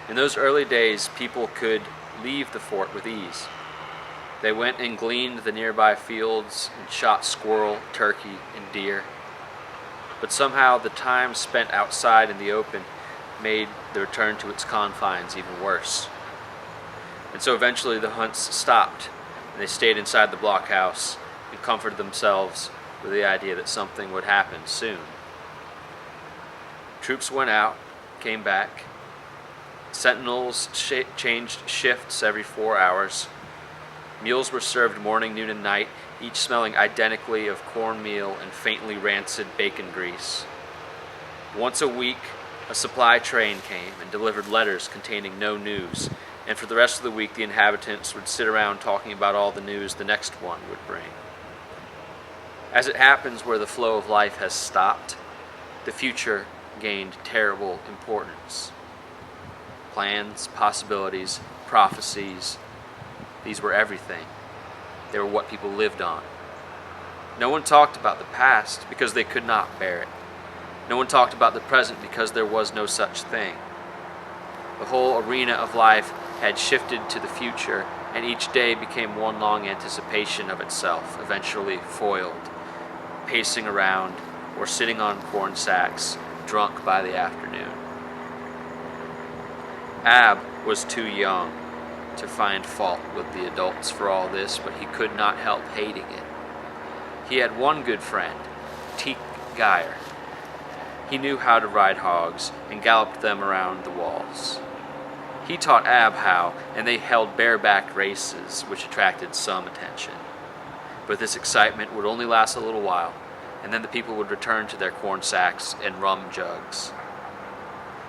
In those early days, people could leave the fort with ease. They went and gleaned the nearby fields and shot squirrel, turkey, and deer. But somehow the time spent outside in the open made the return to its confines even worse. And so eventually the hunts stopped, and they stayed inside the blockhouse and comforted themselves with the idea that something would happen soon. Troops went out, came back. Sentinels changed shifts every 4 hours. Meals were served morning, noon, and night, each smelling identically of cornmeal and faintly rancid bacon grease. Once a week, a supply train came and delivered letters containing no news, and for the rest of the week the inhabitants would sit around talking about all the news the next one would bring. As it happens where the flow of life has stopped, the future gained terrible importance. Plans, possibilities, prophecies, these were everything. They were what people lived on. No one talked about the past because they could not bear it. No one talked about the present because there was no such thing. The whole arena of life had shifted to the future, and each day became one long anticipation of itself, eventually foiled, pacing around or sitting on corn sacks, drunk by the afternoon. Ab was too young to find fault with the adults for all this, but he could not help hating it. He had one good friend, Teek Geyer. He knew how to ride hogs and galloped them around the walls. He taught Ab how, and they held bareback races, which attracted some attention. But this excitement would only last a little while, and then the people would return to their corn sacks and rum jugs.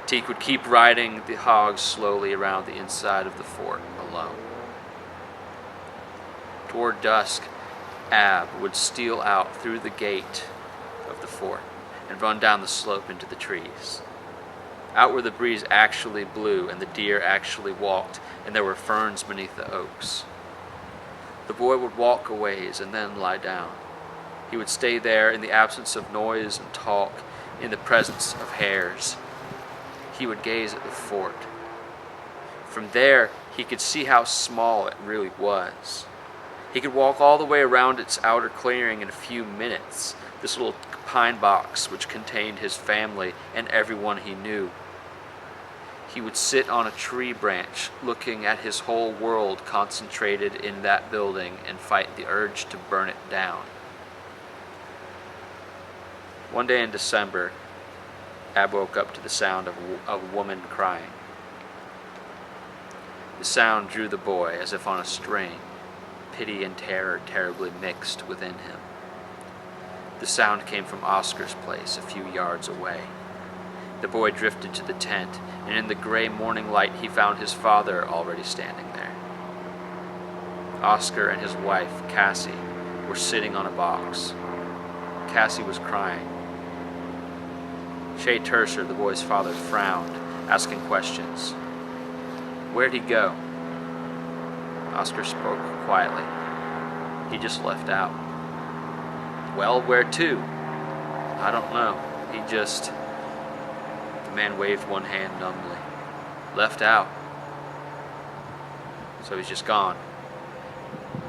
Teek would keep riding the hogs slowly around the inside of the fort alone. Toward dusk, Ab would steal out through the gate of the fort and run down the slope into the trees. Out where the breeze actually blew and the deer actually walked, and there were ferns beneath the oaks. The boy would walk a ways and then lie down. He would stay there in the absence of noise and talk, in the presence of hares. He would gaze at the fort. From there, he could see how small it really was. He could walk all the way around its outer clearing in a few minutes, this little pine box which contained his family and everyone he knew. He would sit on a tree branch, looking at his whole world concentrated in that building, and fight the urge to burn it down. One day in December, Ab woke up to the sound of a woman crying. The sound drew the boy as if on a string, pity and terror terribly mixed within him. The sound came from Oscar's place a few yards away. The boy drifted to the tent, and in the gray morning light he found his father already standing there. Oscar and his wife, Cassie, were sitting on a box. Cassie was crying. Shay Terser, the boy's father, frowned, asking questions. "Where'd he go?" Oscar spoke quietly. "He just left out." "Well, where to?" "I don't know. He just..." The man waved one hand numbly. "Left out. So he's just gone."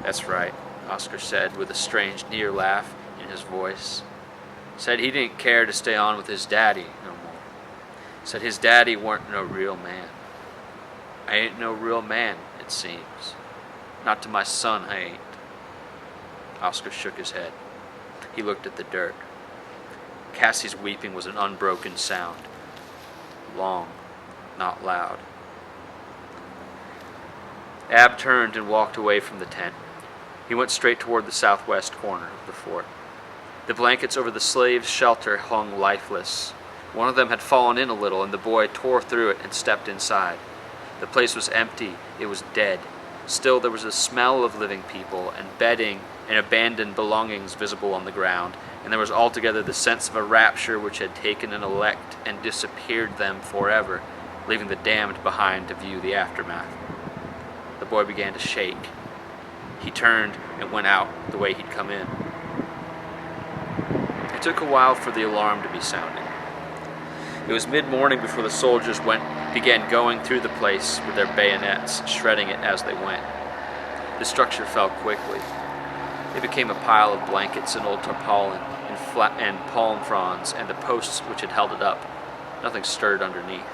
"That's right," Oscar said with a strange near laugh in his voice. Said he didn't care to stay on with his daddy no more. Said his daddy weren't no real man. "I ain't no real man, it seems. Not to my son, I ain't." Oscar shook his head. He looked at the dirt. Cassie's weeping was an unbroken sound. Long, not loud. Ab turned and walked away from the tent. He went straight toward the southwest corner of the fort. The blankets over the slaves' shelter hung lifeless. One of them had fallen in a little, and the boy tore through it and stepped inside. The place was empty. It was dead. Still, there was a smell of living people and bedding and abandoned belongings visible on the ground, and there was altogether the sense of a rapture which had taken an elect and disappeared them forever, leaving the damned behind to view the aftermath. The boy began to shake. He turned and went out the way he'd come in. It took a while for the alarm to be sounded. It was mid-morning before the soldiers began going through the place with their bayonets, shredding it as they went. The structure fell quickly. It became a pile of blankets and old tarpaulin and palm fronds, and the posts which had held it up. Nothing stirred underneath.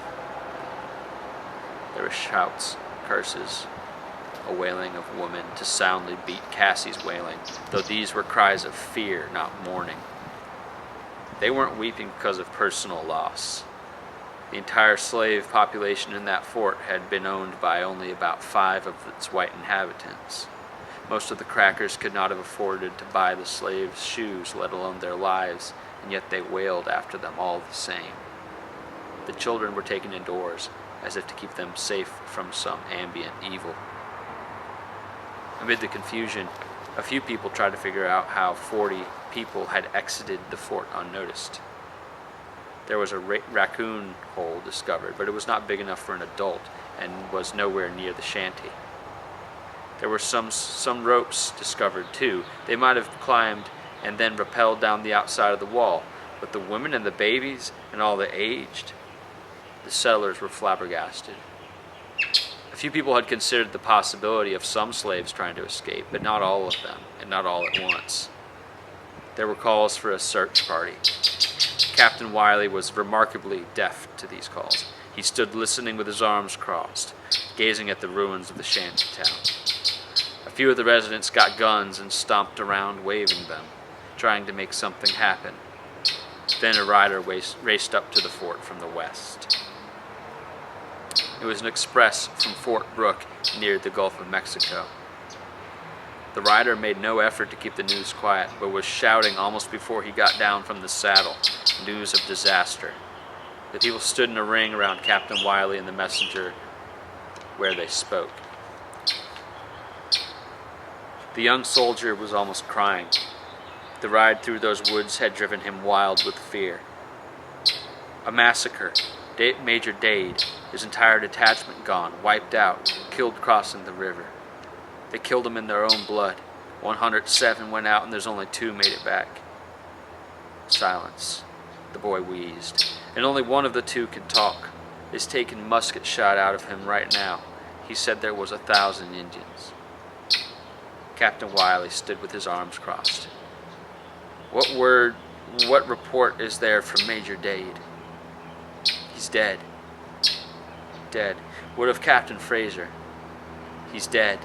There were shouts, curses, a wailing of women to soundly beat Cassie's wailing, though these were cries of fear, not mourning. They weren't weeping because of personal loss. The entire slave population in that fort had been owned by only about 5 of its white inhabitants. Most of the crackers could not have afforded to buy the slaves' shoes, let alone their lives, and yet they wailed after them all the same. The children were taken indoors, as if to keep them safe from some ambient evil. Amid the confusion, a few people tried to figure out how 40 people had exited the fort unnoticed. There was a raccoon hole discovered, but it was not big enough for an adult and was nowhere near the shanty. There were some ropes discovered too. They might have climbed and then rappelled down the outside of the wall, but the women and the babies and all the aged, the settlers were flabbergasted. A few people had considered the possibility of some slaves trying to escape, but not all of them, and not all at once. There were calls for a search party. Captain Wiley was remarkably deaf to these calls. He stood listening with his arms crossed, gazing at the ruins of the shanty town. A few of the residents got guns and stomped around waving them, trying to make something happen. Then a rider raced up to the fort from the west. It was an express from Fort Brooke near the Gulf of Mexico. The rider made no effort to keep the news quiet, but was shouting almost before he got down from the saddle, news of disaster. The people stood in a ring around Captain Wiley and the messenger where they spoke. The young soldier was almost crying. The ride through those woods had driven him wild with fear. A massacre. Major Dade, his entire detachment gone, wiped out, killed crossing the river. They killed him in their own blood. 107 went out and there's only 2 made it back. Silence. The boy wheezed. And only one of the 2 can talk. Is taking musket shot out of him right now. He said there was 1,000 Indians. Captain Wiley stood with his arms crossed. What report is there from Major Dade? He's dead. Dead. What of Captain Fraser? He's dead.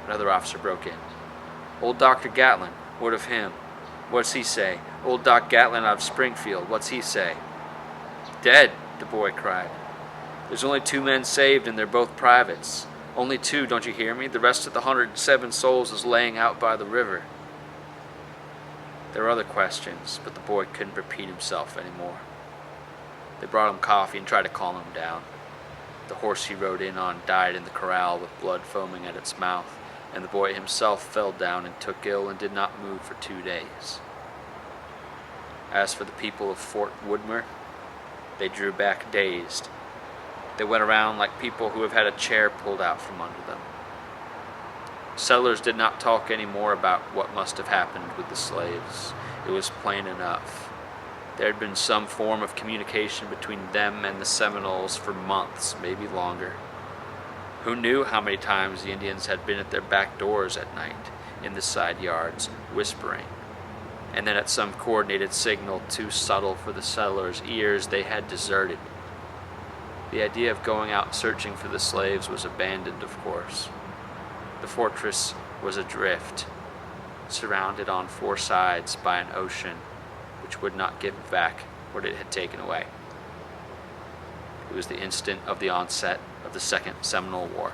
Another officer broke in. Old Dr. Gatlin, what of him? What's he say? Old Doc Gatlin out of Springfield, what's he say? Dead, the boy cried. There's only 2 men saved and they're both privates. Only 2, don't you hear me? The rest of the 107 souls is laying out by the river. There were other questions, but the boy couldn't repeat himself anymore. They brought him coffee and tried to calm him down. The horse he rode in on died in the corral with blood foaming at its mouth, and the boy himself fell down and took ill and did not move for 2 days. As for the people of Fort Woodmer, they drew back dazed. They went around like people who have had a chair pulled out from under them. Settlers did not talk any more about what must have happened with the slaves. It was plain enough. There had been some form of communication between them and the Seminoles for months, maybe longer. Who knew how many times the Indians had been at their back doors at night, in the side yards, whispering, and then at some coordinated signal too subtle for the settlers' ears they had deserted. The idea of going out searching for the slaves was abandoned, of course. The fortress was adrift, surrounded on 4 sides by an ocean which would not give back what it had taken away. It was the instant of the onset of the Second Seminole War.